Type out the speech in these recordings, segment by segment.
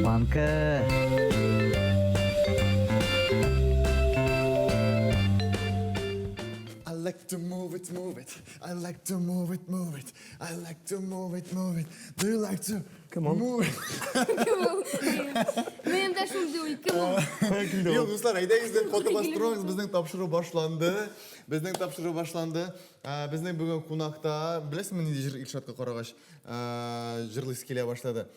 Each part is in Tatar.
Manka. I like to move it, move it. I like to move it, move it. I like to move it, move it. Do you like to move it? Benim de şunu diyor, kim o? Yok dostlar, ayda foto bastırıyoruz. Bizden tapşırı başlandı. Bizden bugün konakta, bilesizmi ne diyecek İlşat'ka Qaragaş jırlısı kele başladı.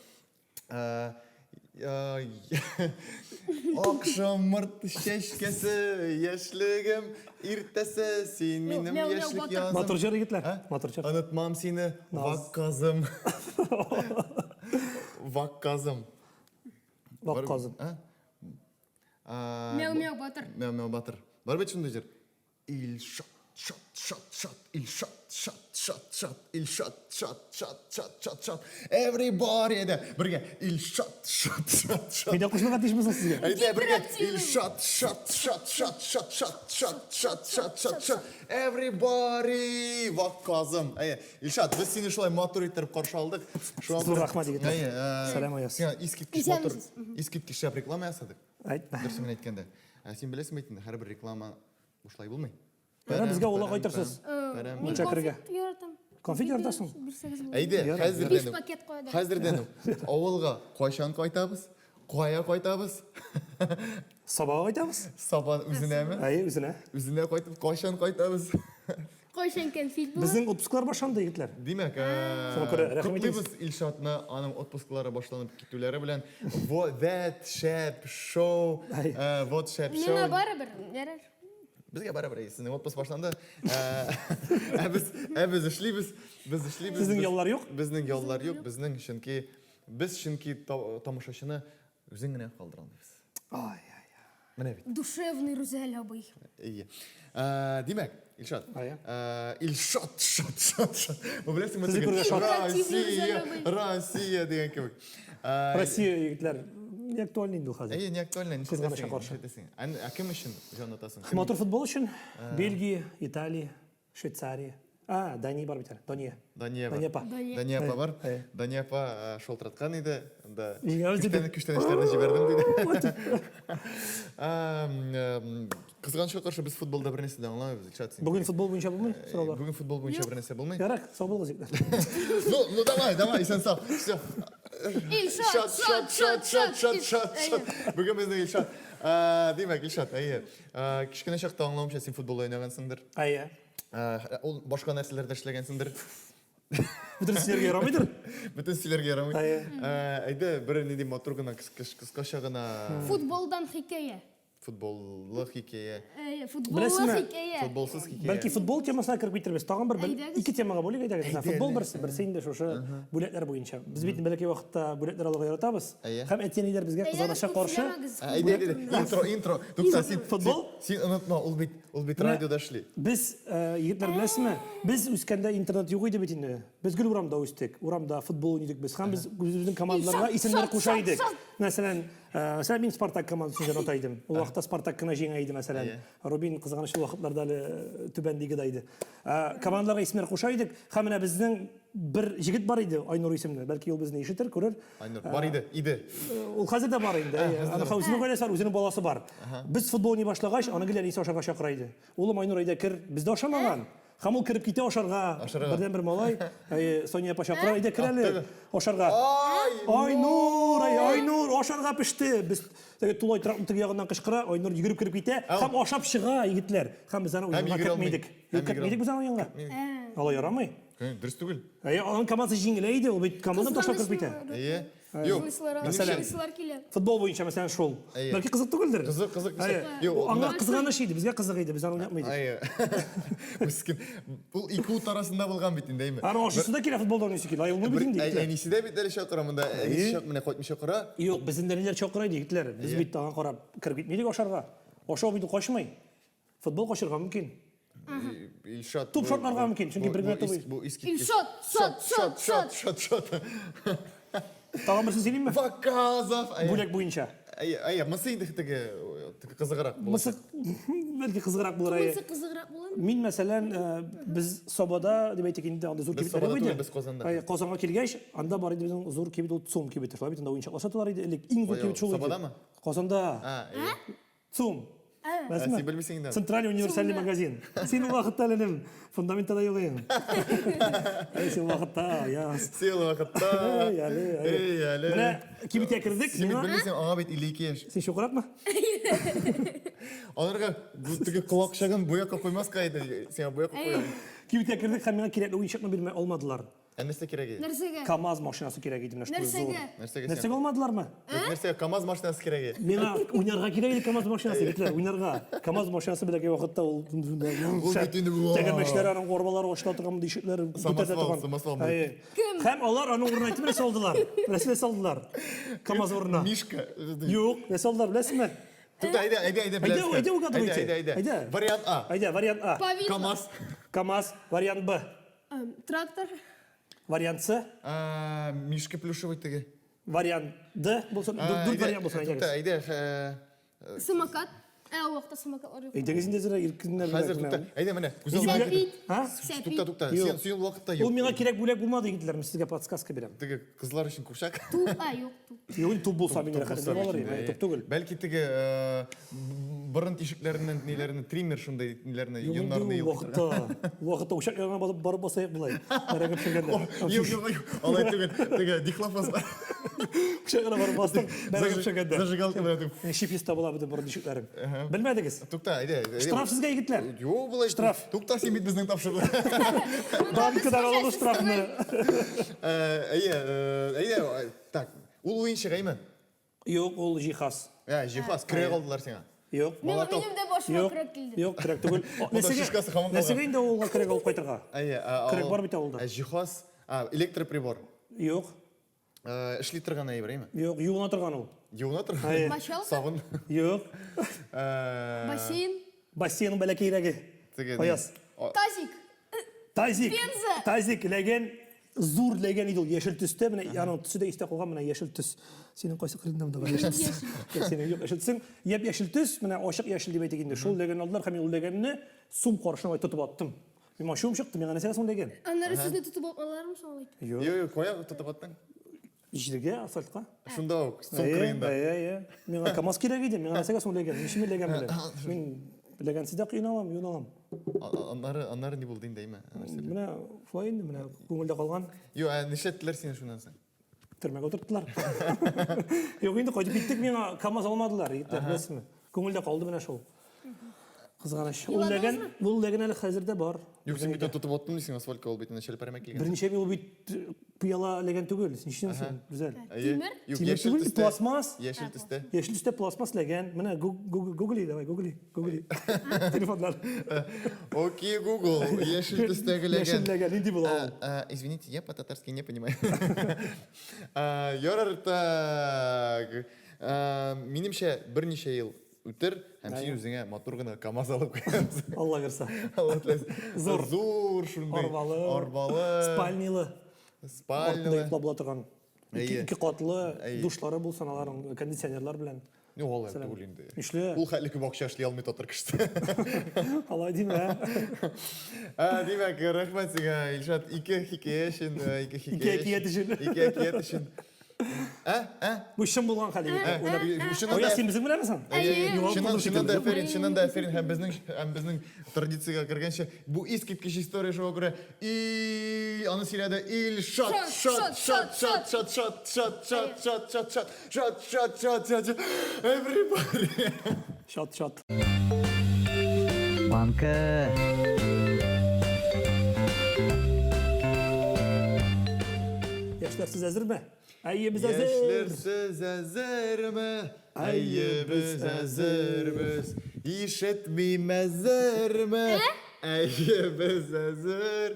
Akşam mırt şeşkesi, yaşlığım irtesi, sen benim yaşlık yazım. Motorcu gitler. Motorcu. Unutmam seni, vakkazım. Vakkazım. Vakkazım. Meow meow batır. Meow batır. Var bet şunu diyecek. İlşat, şat, şat, şat, ilşat, şat, şat, şat, ilşat, şat, şat, şat, şat, şat. Everybody de. Birge, ilşat, şat, şat, şat. Bir de kuşuna katışmasın sizge. Haydi birge, ilşat, şat, şat, şat, şat, şat, şat, şat, şat, şat, şat. Everybody vakkazım. İlşat, biz seni şolay motor ettirip karşı aldık. Zor rahmat egitler. Selam ayas. İskitkiş motor, İskitkiş yap reklama yasadık. Aytma. Дұрысымен айтканда. Сен білесің бе ейтін, әрбір реклама осылай болмай. Бізге олақ айтырсыз. Ben Çakırga. konfet yaratam. Konfet yaratасың. Bir sekiz bu. Әйде, Беш пакет қойды. қазірден ауылға қойшан қайтабыз, қоя қайтабыз. Sabaha айтамыз. Сабан үзіне ме? Өзіне. Үзіне қайтып, қойшан қайтабыз. Қойшанкен фит бұл. Біздің отпускалар башlandı egitler. Демек, құттықтаймыз Илшатны аның отпускалары башланып кетулері білән. That Shap Show, What Shap Мені Show. бары бір, ярар. Бізге бәрі-бір, сіздің отпуск башланды. Біз ішлейбіз. Сіздің яллар жоқ? Біздің яллар жоқ. Біз шынки тамашашыны өзің генә қалдыра алмайбыз. Ay. Менә бит. Душевный Рузель абый. Ие. Демек, Илшат. Ая. Илшат, шат. Вы білесіңбі? Сізді көрген шат. Россия деген кебек. Россия egitler. Ne актуальный инде ул хәзер. Не актуально. Кызганычка каршы. Ә кем өчен жан атасың? Мотор футбол өчен Бельгия, Италия, Швейцария. Дания бар бит әле. Дания бар. Дания апа шолтыратқан еді. Неге Күштеніштерді жібердім дейді. Қызғанышқа қаршы біз футболда бір нәрседен аңламайбыз. Бүгін футбол бойынша болмай? Бүгін футбол бойынша бір нәрсе болмай. Ярак, сау болыңыз egitler. Ну давай, сен сау. Все. Шат. Бүгін біздің Илшат. Демек, Илшат, кішкене шақта аңлауымша сен футбол ойнағансыңдыр. Ая. Ол башқа нәрселерді эшләгәнсеңдер. Бүтін сілерге ярамайдыр? Бүтін силәргә ярамый. Ая. Әйдә, бір нидә матур гына, кыскача гына Футболдан хикәя. футболлы хикәя. Футболлы хикәя. Футболсыз хикәя. Бәлки футбол темасына кіріп кетербез. Тагын бір Әйдәгез. ике темаға бөлек әйдәгез. Футбол берсе инде шушы бүләкләр буенча. Без бит бәлки вакытта бүләкләр алуга яратабыз. Һәм әтиәниләр безгә кызганыча каршы. Әйдә, интро. Тукта, син Футбол? Син унутма, ул бит радиода эшли. Без егетләр беләсезме? Без үскәндә интернет юк иде бит инде. Без гел урамда үстек. Урамда футбол уйныйдык без. Һәм без безнең командаларга исемнәр куша идек. Мәсәлән, мин Спартак командасын җанат айдым. Ул вакытта Спартак кына җиңә иде мәсәлән. Рубин кызганычлы вакытларда түбәндәге дайды. Командаларга исемнәр куша идек. Һәм менә безнең бер җегет бар иде, Айнур исемле. Бәлки ул безне ишетер, күрер. Айнур бар иде. Ул хәзер дә бар инде. Аны үзенең гаиләсе бар, үзенең баласы бар. Без футбол уйный башлагач, аны геләр исе ашарга чакыра иде. Улым Айнур әйдә кер, бездә ашамаган. Һәм ул кирип китә ашарга. Бердән бер малай, Соня апа чакыра, әйдә кер әле ашарга. Айнур, ашарга пеште. Без тулай трактор ягыннан кычкыра, Айнур йөгереп кирип китә, һәм ашап чыга егетләр. Һәм без аны уйнарга китмәдек. Китмәдек без аны уйнарга. Алай ярамый. Дөрес түгел. Аның командасы җиңеләйде, ул бит командадан ташлап кирип китә. Юк. Мыслар килә. Футбол буенча мәсәлән шул. Бәлки кызык түгелдер. Кызык. Аңа кызганыч иде, безгә кызык иде, без аны уйнатмыйдык. Мискин. Бул ике ут арасында булган бит инде, әйме. Аны ашысы да килә футболда уйныйсы килә. Ул бит инде. Әнисе дә бит әле чакыра монда. Әнисе чак менә кайтмыйча кыра. Юк, безнең дәлилләр чакыра иде егетләр. Без бит аңа карап кирип китмәдек ашарга. Ашау бит качмый. Футбол качырга мөмкин. Илшат. Туп шотларга мөмкин, чөнки бер минут бу искиткеч. Шот. Тагын берсен сөйләймме? Ваказов. Бүләк буенча. Мысы инде теге кызыграк булыр. Мысы бәлки кызыграк булыр. Мысы кызыграк буламы? Мин мәсәлән, без Собада дип әйтик инде, анда зур Без кибетләр Собада иде. түгел, без Казанда. Казанга килгәч, анда бар иде безнең зур кибет, ул Цум кибете. Шулай бит анда уенчаклар саталар иде. Элек иң зур Ой, кибет шул иде. Собадамы? Казанда. Цум. Сен белмисең инде. Центральный универсальный магазин. Син вакытта әлем фундаментада юк ең. Син вакытта, я. Сел вакытта. Эй, әле. Менә кибеткә кердек. Сен Миңа белмисең, аңа бит 52 яшь. син шоколадмы? Аларга теге колакчагын буякка куймаска иде. Сен буякка куя. Кибеткә кердек һәм миңа кирәкле уенчыкны бирмәй алмадылар. Нәрсә кирәк иде? Нәрсәгә? КамАЗ машинасы кирәк иде менә шул зур. Нәрсәгә? Нәрсәгә сен? Нәрсәгә алмадылармы? Нәрсә КамАЗ машинасы кирәк иде? Миңа уйнарга кирәк иде КамАЗ машинасы битләр, уйнарга. КамАЗ машинасы белән вакытта ул бит инде бу. тәгәрмәчләр аның арбалары ачыла торган дишекләр Самосвал, самосвал. Һәм алар аның урынына итеп салдылар. Нәрсә салдылар? КамАЗ урынына. Мишка. Юк, нәрсә салдылар беләсезме? Тута, әйдә, беләсең. Әйдә, угадывайте. Әйдә. Вариант А. Әйдә, вариант А. Павино. КамАЗ. КамАЗ, вариант Б. Трактор. Вариант С, Мишка плюшевый теге. вариант Д булса, дүрт вариант булса Тута, әйдәгез. Самокат. О вакытта самокатлар юк. Әйдәгез инде зирә иркеннәр. Хәзер тута. Әйдә менә. Сәпит. Ха? Тута. Сәпит. Сен сен вакытта Ул юк. миңа кирәк бүләк булмады егетләр, сезгә подсказка бирәм. Теге кызлар өчен курчак. Туп. Юк, туп. Юк, туп булса мин Туп рәхәт булса булыр, өчен, туп түгел. Бәлки теге борын тишекләреннән ниләрне триммер шундай ниләрне юннарны Вакытта ушак ягына барып басайык булай. Әрәгә пешергәндә. Юк. Алай түгел. Теге дихлофос. Ушак ягына барып бастым, бәрәгә пешергәндә. Зажигалка белән. Шиписта була бит борын дишекләрем. Белмәдегез. Тута, әйдә. Штраф сезгә егетләр. Юк, булай. Штраф. Тута, син бит безнең тапшырды. Банкадан алды штрафны. Әйдә. Так, ул уенчы гаймен. Юк, ул җиһаз. Җиһаз кирәк алдылар сиңа. Юк. Минем дә башыма Юк, кирәк килде. юк, кирәк түгел. шишкасы һаман калган. Нәрсәгә инде ул кирәк алып кайтырга? Кирәк бар бит авылда. Җиһаз, электроприбор. Юк, Эшли торган әйберме? юк, юына торган ул. Юына торган. Мочалка. Сабын. Юк, Бассейн. бассейн бәләкәйрәге. Аяз. Тазик. Тазик. Пенза. Тазик ләгән зур ләгән иде ул яшел төстә, менә аның төсе дә истә калган, менә яшел төс. Синең кайсы кырында монда яшел төс? Синең юк яшел төсең, яшел төс, менә ачык яшел дип әйтик инде. Шул ләгән алдылар һәм ул ләгәнне сум каршына тотып аттым. Мин машум чыкты, миңа нәрсә соң ләгән? Аннары сезне тотып алалармы соң? Юк, Кая тотып аттың? җиргә, асфальтка. Шунда ук, сум кырыйында. Миңа КамАЗ кирәк иде, миңа нәрсәгә соң ләгән? Нишеме ләгән белән? Мин ләгәнсез дә кыйналам, юналам. Аннары ни булды инде әйме? Менә шулай инде, менә күңелдә калган. Юк, нишләттеләр сине шуннан соң? Төрмәгә утырттылар. Юк, инде кайтып киттек, миңа КамАЗ алмадылар, егетләр, беләсезме? Күңелдә калды менә шул. Кызганыч. Ул ләгән әле хәзердә бар. Юк, син бит тотып аттың дисең, асфальтка ул бит инде шәлпәрәмә килгән. Берничә ел бит пыяла ләгән түгел. Ничек син? Гүзәл. Тимер? Юк, Тимер яшел түгел, төстә. пластмасс. Яшел төстә. Яшел төстә пластмасс ләгән. Менә Google, давай, Google. Телефоннар. Окей, Google, яшел төстәге Яшел ләгән. ләгән, инде була. Извините, я по-татарски не понимаю. Ярар, так. Минемчә, берничә ел үтер, һәм син үзеңә матур гына КамАЗ алып куясың. Алла гырса. Алла теләсен. Зур шундай. Арбалы. Спальнилы. Спальнилы. Йоклап була торган. Әйе. Ике катлы душлары булсын, аларның кондиционерлар белән. Юк, алар түгел инде. Нишле? Ул хәтле күп акча эшли алмый татыр кешесе. Алай димә. Димәк, рәхмәт сиңа, Илшат. Ике хикәя өчен, Ике әкият өчен. Бу чын булган хәл иде. Оя, син безнең беләнсең? Чыннан да әферин һәм безнең традициягә кергәнчә, бу искиткеч история шуңа күрә аны сөйләде Илшат, шат. Everybody. Шат. Банка. Яшьләр, сез әзерме? Әйе, без әзер. Яшьләрсез әзерме? Әйе, без әзербез. Ишетмим әзерме? Әйе, без әзер.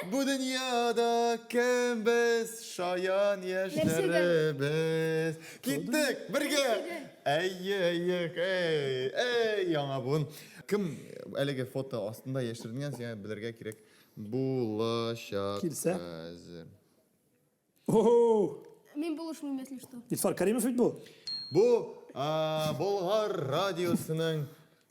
Бу дөньяда кем без? Шаян яшьләребез. Киттек, бергә. Әйе, яңа буын. Кем әлеге фото астында яшерденгән, сиңа белергә кирәк. Булачак әзер. Мин булышмыйм, если что. Ильфар Каримов бит бу. Бу Болгар радиосының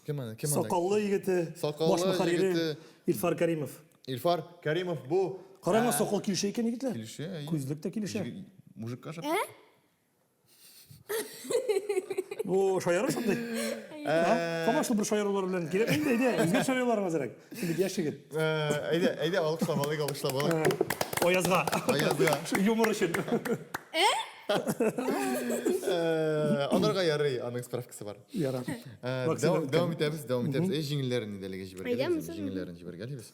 Кем аны? Сакаллы егете, Сакаллы баш мөхәррире егете. Илфар Каримов. Илфар Каримов бу. Караңыз, сакал килешә икән егетләр. Килешә. Күзлек тә килешә. Мужикка шап. Бу шаяры шундый. Камашлы бер шаярулар белән кирәк инде, әйдә, үзгә шаярулар мәзәрәк. Син бит яшь егет. Әйдә, алкышлап. Аязга. Аязга. Юмор өчен. Анарга ярый, аның справкасы бар. Ярар. Дәвам итәбез. Җиңелләрен әйтәләр Әйдәме? җиңелләрен җибәргәлибез.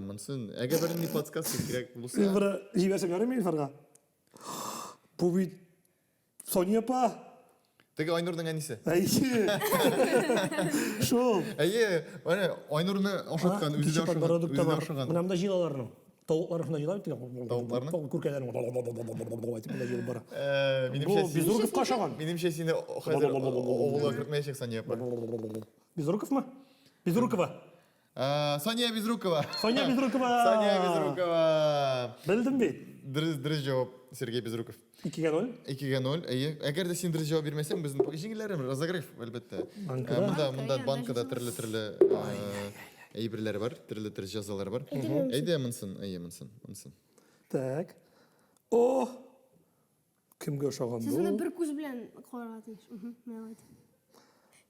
Монсын, әгәр бер ни подсказка кирәк булса, Син бер җибәрсәң ярыймы Илфарга? Бу бит Соня апа. теге Айнурның әнисе. Шул. Әйе, менә Айнурны ашаткан, үзе дә ашаган. Менә монда җилаларның. Тавыклар шунда җилап итә. Тавыкларны? Күркәләрен айтып монда җилып бара. Минемчә, Бу Безруковка ашаган. минемчә сине хәзер авылга кертмәячәк Соня апа. Безруковмы? Безрукова. Соня Безрукова. Соня Безрукова. Соня Безрукова. Белдем бит. Дөрес җавап Сергей Безруков. 2-0. 2-0. Әйе. Әгәр дә син дөрес җавап бирмәсәң, безнең җиңелләрем разогрев, әлбәттә. Монда банкада төрле әйберләр бар, төрле җәзалар бар. Әйдә монсын, монсын. Так. О! Кемгә ошаган Сез аны бу? бер күз белән карарга тиеш. Менә әйт.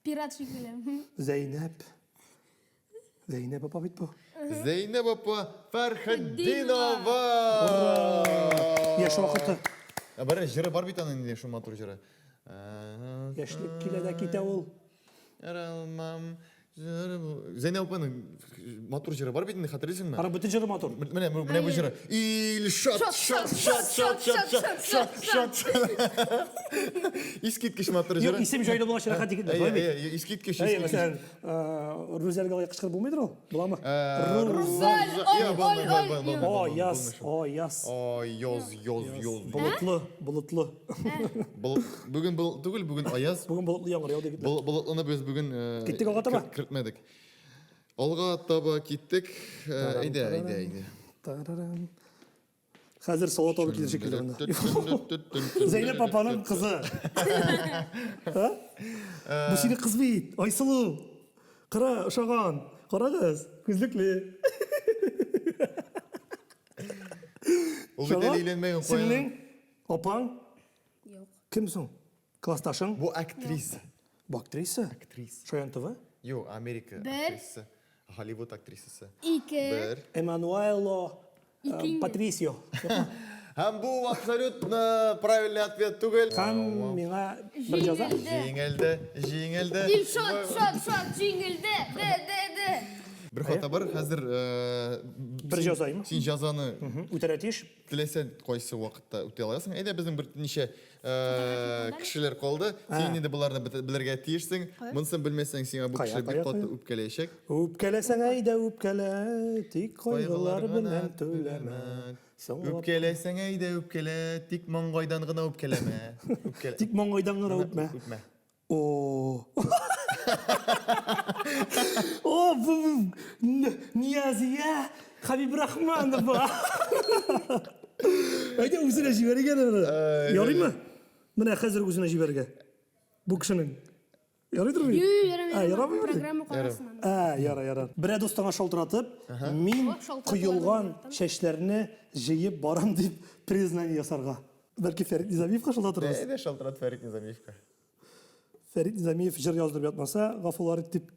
Пират шикелле. Зәйнәп. Зәйнәп апа бит бу. Зәйнәп апа Фәрхетдинова. Яшь вакыты. Бар җыры бар бит аның инде, шул матур җыры. Яшьлек килә дә китә ул. Яралмам. Зәйнәп апаның матур җыры бар бит инде, хәтерлисеңме? Ара бөтен җыры матур. Менә бу җыры. Илшат. Искиткеч матур Юк, җыры. исем җайда булган шәрәхәт икән. Әйе, искиткеч. Мәсәлән, Рузельга кычкырып булмыйдыр ул? Буламы? Аяз. Болытлы. Бүген түгел, бүген аяз. Бүген болытлы яңгыр яуды егетләр. Болытлыны без бүген Киттек алга таба? кертмәдек. Алга таба киттек. Әйдә. Тарарам. Хәзер салат алып килер шикелле монда. Зәйнәп апаның кызы. Бу сине кыз бит. Айсылу. Кара, ошаган. Карагыз, күзлекле. Ул бит әле өйләнмәгән куян. Синең апаң Юк. кем соң? Классташың? Бу актриса. Бу актриса. Актриса. Шаянтова? Юк, Америка Бер. актрисасы. Голливуд актрисасы. 2. Эммануэло Икенче. Патрисио. Һәм бу абсолютно правильный ответ түгел. Һәм миңа бер җаза. Җиңелде. Шот, җиңелде. Де. Бер хата бар, хәзер Бер җазаймы? син җазаны Үтәрә тиеш. теләсәң кайсы вакытта үтә аласың. Әйдә безнең бер ничә кешеләр калды. Син инде буларны белергә тиешсең. Монысын белмәсәң сиңа бу кеше бик каты үпкәләячәк. Үпкәләсәң әйдә үпкәлә, тик кайгылар белән түләмә. Үпкәләсәң әйдә үпкәлә, тик маңгайдан гына үпкәләмә. Үпкәлә. Тик маңгайдан гына үпмә. Үпмә. О. О, бу Ниязия Хабиб Рахманова. Әйдә үзенә җибәргән. Ярыймы? Менә хәзер үзенә җибәргә. Бу кешенең. Ярыйдырмы? Ярамый. Программа карасыннан. Ярар. Бер дустыңа шалтыратып, мин кыелган чәчләрне җыеп барам дип признание ясарга. Бәлки Фәрит Низамиевка шалтыратырбыз. Әйдә шалтырат Фәрит Низамиевка. Фәрит Низамиев җыр яздырып ятмаса, гафулар дип.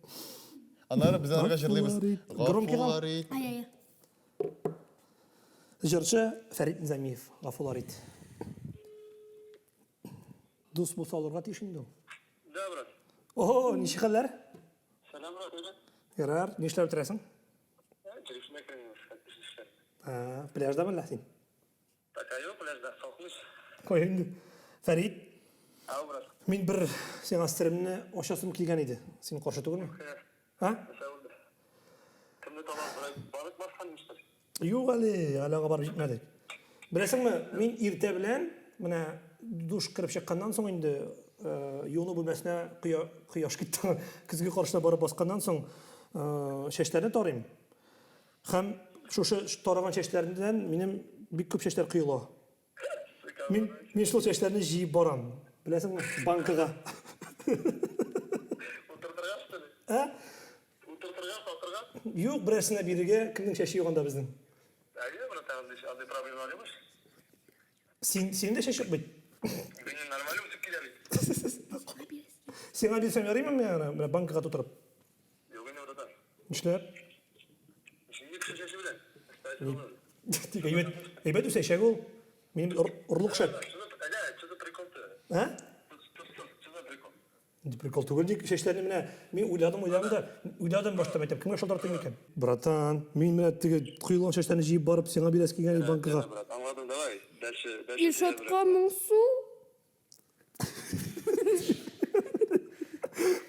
Аннары без аларга җырлыйбыз. Громкийга. Ай. Җырчы Фәрит Низамиев, гафулар ит. Дус булса алырга тиеш инде ул. Да, брат. О, ничек хәлләр? Сәлам, брат. Öyle. Ярар, нишләп торасың? Телефонda кіріңіз, қатты işler. Пляждамы әллә син? Пока yok, пляжда, салқыныш. Кой инде. Фәрит, Ау, брат. мин бер сиңа сиремне ачасым килгән иде. Син каршы түгелме? Mesela oldu. Kimde tamam, balık baskan imişler. Юк әле, алага барып җитмәдек. Беләсеңме, мин иртә белән менә душ кирип чыкканнан соң инде юыну бүлмәсенә кояш китте. Көзгә каршына барып басканнан соң чәчләрне тарыйм. Һәм шушы тараган чәчләрдән минем бик күп чәчләр кыела. Мин шул чәчләрне җыеп барам. Беләсеңме, банкага. Отырдырға, что ли? Юк, берәрсенә бирергә кемнең шәше юк анда безнең. Әйе, бына тагын андай проблемалар юкмыш. Син дә шәш юк бит. Мине нормаль үсеп килә бит. Сиңа бирсәм ярыймы мен банкага тутырып? Юк инде урада. Нишләп? Ишинде кеше шеше белән. Тик әйбәт үсә шәг ул. Мин урлык шәп. Что-то прикол-то. Ә? Что за прикол? Прикол түгел dik шәшләрне менә мин уйладым башта мәктәп кемгә шалтыратыйм икән? Братан, мин менә теге куелган шәшләрне җыеп барып сиңа бирәс килгән банкага. Брат, аңладым, давай. Дальше. Илшатка 1000 су.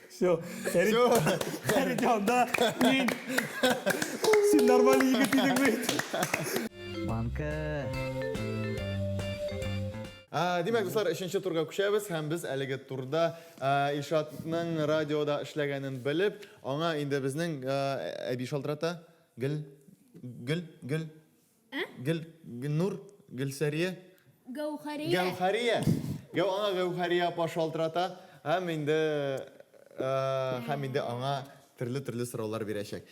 Все. Фәрит янда мин син нормаль егет идең бит. Банка. Демәк, дуслар, 3нче турга күчәбез һәм біз әлеге турда Илшатның радиода эшләгәнен белеп, аңа инде безнең әби шалтырата Гөлнур, Гөлсәрия, Гәүһәрия. Аңа Гәүһәрия апа шалтырата һәм инде аңа төрле сораулар бирәчәк.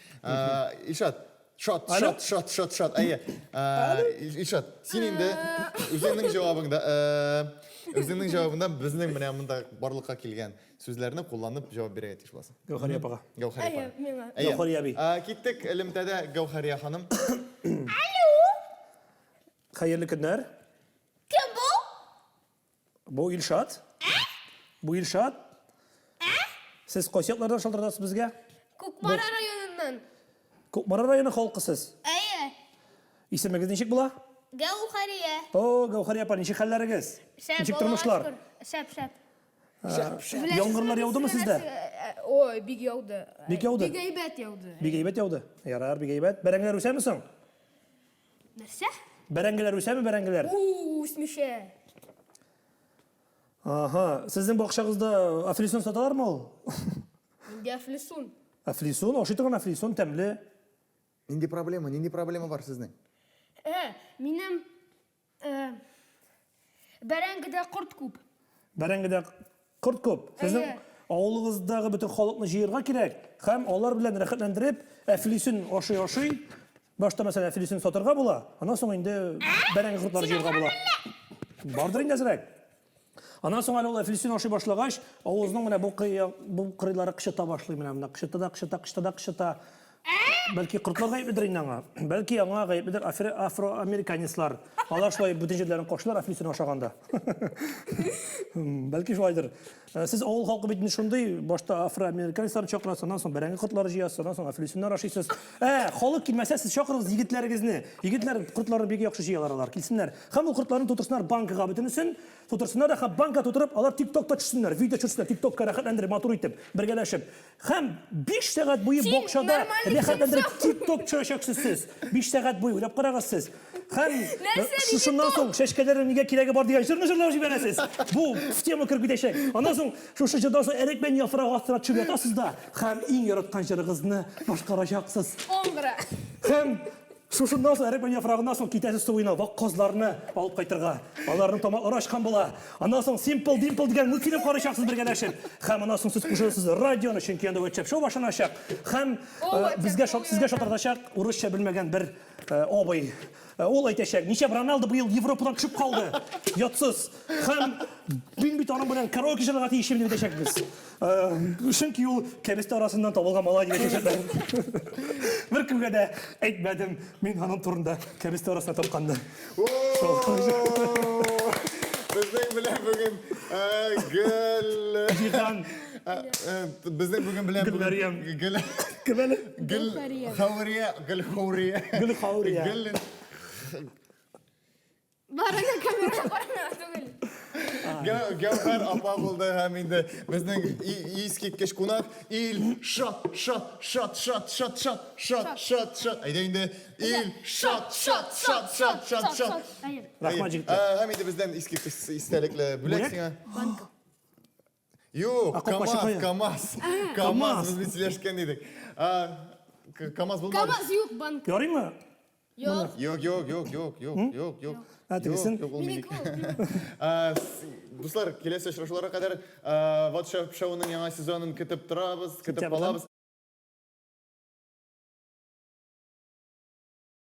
Илшат, шот. Әйе. Илшат, син инде үзеңнең җавабыңда безнең менә монда барлыкка килгән сүзләрне кулланып җавап бирергә тиеш буласың. Гәүһәрия апага. Әйе, миңа. Гәүһәрия аби. Киттек элемтәдә Гәүһәрия ханым. Хәерле көннәр. Кем бу? Бу Илшат. Бу Илшат. Сез кайсыклардан шалтыратасыз безгә? Күкмара районыннан. Күкмара районы халкысыз. Әйе. Исемегез ничек була? Гәүһәрия. О, Гәүһәрия апа, ничек хәлләрегез? Ничек тормышлар? Шәп. Яңгырлар яудымы сездә? Ой, бик яуды. Бик яуды? Бик әйбәт яуды. Бик әйбәт яуды. Ярар, бик әйбәт. Бәрәңгеләр үсәме соң? Нәрсә? Бәрәңгеләр үсәме, бәрәңгеләр? Үсмишә. Ага, сезнең бакчагызда афлисон саталармы ул? Инде флесун. Афлисон, ашый торган афлисон тәмле. Нинди проблема бар сезнең? Минем бәрәңгедә корт күп. Бәрәңгедә корт күп. Сезнең Әйе. авылыгыздагы бөтен халыкны җыярга кирәк. Һәм алар белән рәхәтләндереп, афлисон ашый. Башта мәсәлән афлисон сатырга була. Аннан соң инде бәрәңге кортлары җыярга була. Бардыр инде әзрәк. Аннан соң әле ул афлисон ашый башлагач, авызның менә бу кырыйлары кычыта башлый менә монда. Кычыта. Бәлки кортлар гаепледер инде аңа. Бәлки аңа гаепледер афроамериканецлар. Алар шулай бүтән җирләрен кашлар афлисон ашаганда. Бәлки шулайдыр. Сез авыл халкы бит шундый, башта афроамериканецларны чакырасыз, аннан соң бәрәңге кортлары җыясыз, аннан соң афлисоннар ашыйсыз. Халык килмәсә, сез чакырыгыз егетләрегезне. Егетләр кортларны бик яхшы җыялар алар. Килсеннәр. Һәм ул кортларны тутырсыннар банкага бөтенесен. Тутырсыннар да банкка тутырып, алар TikTokта төшсеннәр, видео төшсеннәр, TikTokка рәхәтләндереп, матур итеп, бергәләшеп. Һәм 5 сәгать буе бакчада рәхәтләндереп TikTok төшәчәксез сез. 5 сәгать буе уйлап карагыз сез. Һәм шушыннан соң шәшкәләре нигә кирәге бар дигән җырны җырлап җибәрәсез. Бу тема кирәк дишәк. Аннан соң шушы җырдан соң әрекмән яфрагы астына төшеп ятасыз да. Һәм иң яраткан җырыгызны башкарачаксыз. Оңгыра. Һәм шушыннан соң әрекмән яфрагыннан соң китәсез суына вак казларны алып кайтырга. Аларның тамаклары ачкан була. Аннан соң Simple Dimple дигән мультфильм карачаксыз бергәләшеп. Һәм аннан соң сез кушыласыз радионы, чөнки анда WhatsApp шоу башланачак. Һәм сезгә шалтыратачак урысча белмәгән бер абый. Ул әйтәчәк, ничә Роналду быел Европадан төшеп калды. Ятсыз. Һәм мин бит аның белән караоке җырларга тиешем дип әйтәчәкбез. Чөнки ул кәбестә арасыннан табылган малай дип әйтәчәкләр. Бер кемгә дә әйтмәдем, мин аның турында кәбестә арасында тапканды. Безнең белән бүген Җиһан. Безнең бүген белән Гөлмәрьям. Гөлхаурия. Барыгы камерага карана түгел. Гәүһәр апа булды һәм инде безнең искиткеч кунак Илшат. Әйдә инде Илшат. Әйе. Рәхмәт җигетләр. Һәм инде бездән искиткеч истәлекле бүләк сиңа. Банка. Юк, КамАЗ. Без бит сөйләшкән идек. КамАЗ булмады. КамАЗ юк банка. Ярыймы? Юк. Юк. Тегесен. Дуслар, киләсе очрашуларга кадәр WhatsApp шоуның яңа сезонын көтеп торабыз, көтеп калабыз.